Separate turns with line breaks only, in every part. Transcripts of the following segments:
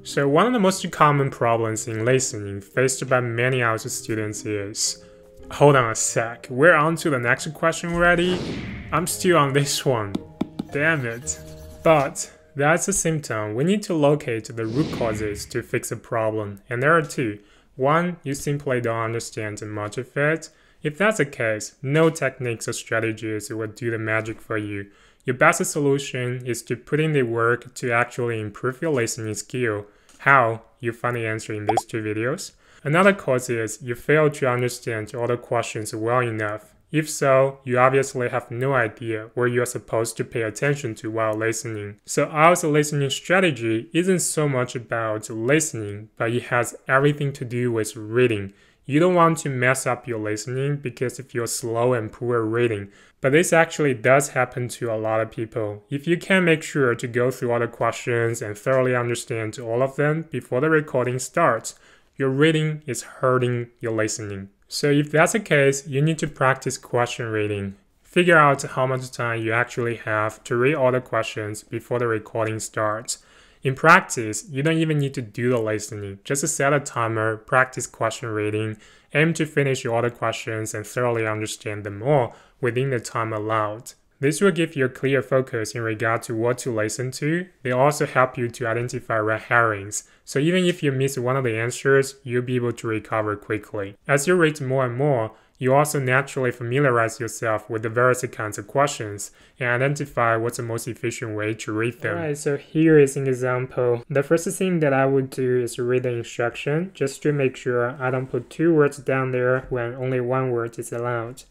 So one of the most common problems in listening faced by many IELTS students is, hold on a sec, we're on to the next question already? I'm still on this one. Damn it. But that's a symptom. We need to locate the root causes to fix a problem, and there are two. One, you simply don't understand much of it. If that's the case, no techniques or strategies will do the magic for you. Your best solution is to put in the work to actually improve your listening skill. How? You find the answer in these two videos. Another cause is you fail to understand all the questions well enough. If so, you obviously have no idea where you're supposed to pay attention to while listening. So IELTS listening strategy isn't so much about listening, but it has everything to do with reading. You don't want to mess up your listening because if you're slow and poor reading. But this actually does happen to a lot of people. If you can make sure to go through all the questions and thoroughly understand all of them before the recording starts, your reading is hurting your listening. So if that's the case, you need to practice question reading. Figure out how much time you actually have to read all the questions before the recording starts. In practice, you don't even need to do the listening. Just set a timer, practice question reading, aim to finish all the questions and thoroughly understand them all within the time allowed. This will give you a clear focus in regard to what to listen to. They also help you to identify red herrings. So even if you miss one of the answers, you'll be able to recover quickly. As you read more and more, you also naturally familiarize yourself with the various kinds of questions and identify what's the most efficient way to read them. Alright, so here is an example. The first thing that I would do is read the instruction just to make sure I don't put two words down there when only one word is allowed.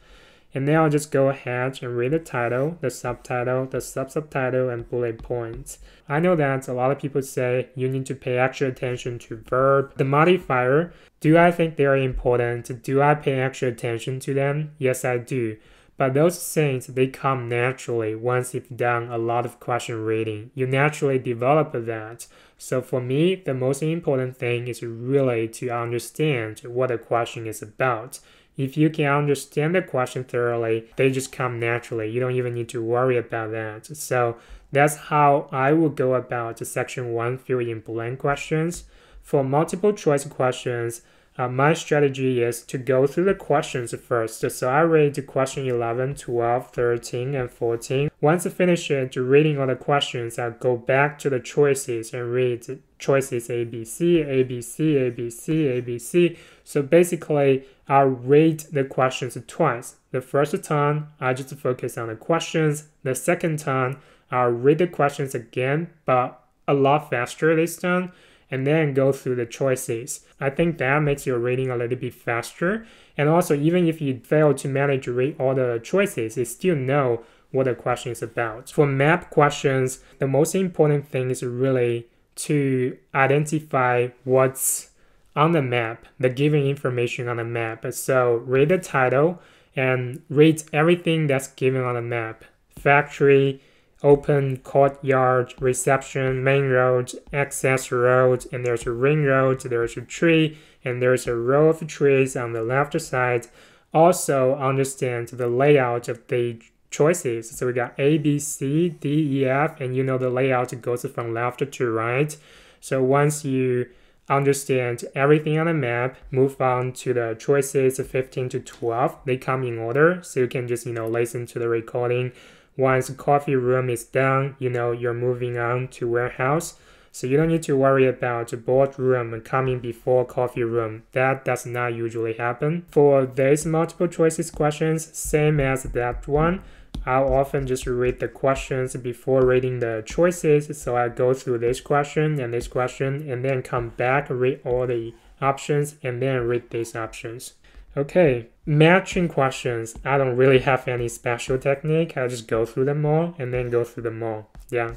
And then I'll just go ahead and read the title, the subtitle, the subtitle, and bullet points. I know that a lot of people say you need to pay extra attention to verb, the modifier. Do I think they are important? Do I pay extra attention to them? Yes, I do. But those things, they come naturally once you've done a lot of question reading. You naturally develop that. So for me, the most important thing is really to understand what the question is about. If you can understand the question thoroughly, they just come naturally. You don't even need to worry about that. So that's how I will go about section 1 fill in blank questions. For multiple choice questions, my strategy is to go through the questions first. So I read question 11, 12, 13, and 14. Once I finish reading all the questions, I'll go back to the choices and read choices A, B, C, A, B, C, A, B, C, A, B, C. So basically, I'll read the questions twice. The first time, I just focus on the questions. The second time, I'll read the questions again, but a lot faster this time, and then go through the choices. I think that makes your reading a little bit faster. And also, even if you fail to manage to read all the choices, you still know what the question is about. For map questions, the most important thing is really to identify what's on the map, the given information on the map. So read the title and read everything that's given on the map. Factory, open courtyard, reception, main road, access road, and there's a ring road, there's a tree, and there's a row of trees on the left side. Also understand the layout of the choices. So we got A, B, C, D, E, F, and you know the layout goes from left to right. So once you understand everything on the map, move on to the choices 15 to 12. They come in order, so you can just, listen to the recording. Once coffee room is done, you're moving on to warehouse. So you don't need to worry about boardroom coming before coffee room. That does not usually happen. For these multiple choices questions, same as that one, I'll often just read the questions before reading the choices. So I go through this question, and then come back, read all the options, and then read these options. Okay, matching questions. I don't really have any special technique. I just go through them all and then go through them all. Yeah.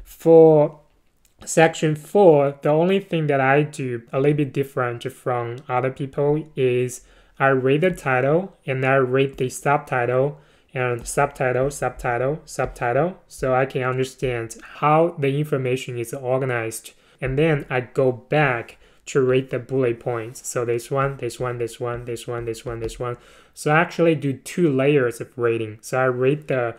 For section 4, the only thing that I do a little bit different from other people is I read the title and I read the subtitle and subtitle, so I can understand how the information is organized. And then I go back to read the bullet points. So this one. So I actually do 2 layers of reading. So I read the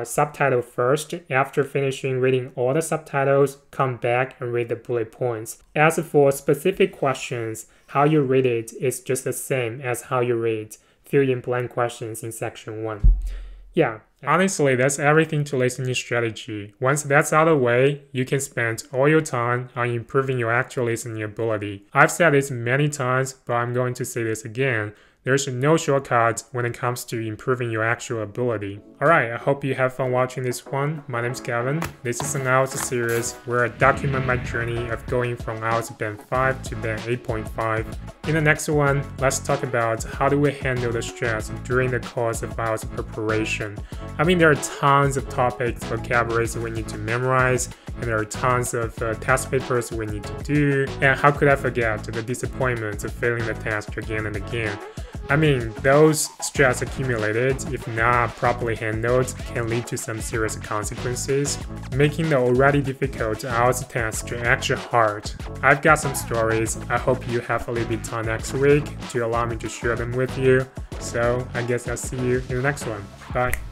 subtitle first. After finishing reading all the subtitles, come back and read the bullet points. As for specific questions, how you read it is just the same as how you read fill-in-blank questions in section 1. Yeah, honestly, that's everything to listening strategy. Once that's out of the way, you can spend all your time on improving your actual listening ability. I've said this many times, but I'm going to say this again. There's no shortcut when it comes to improving your actual ability. Alright, I hope you have fun watching this one. My name's Kevin. This is an IELTS series where I document my journey of going from IELTS Band 5 to Band 8.5. In the next one, let's talk about how do we handle the stress during the course of IELTS preparation. I mean, there are tons of topics, vocabularies we need to memorize, and there are tons of test papers we need to do. And how could I forget the disappointment of failing the test again and again? I mean, those stress accumulated, if not properly handled, can lead to some serious consequences, making the already difficult IELTS test extra hard. I've got some stories. I hope you have a little bit time next week to allow me to share them with you. So I guess I'll see you in the next one. Bye.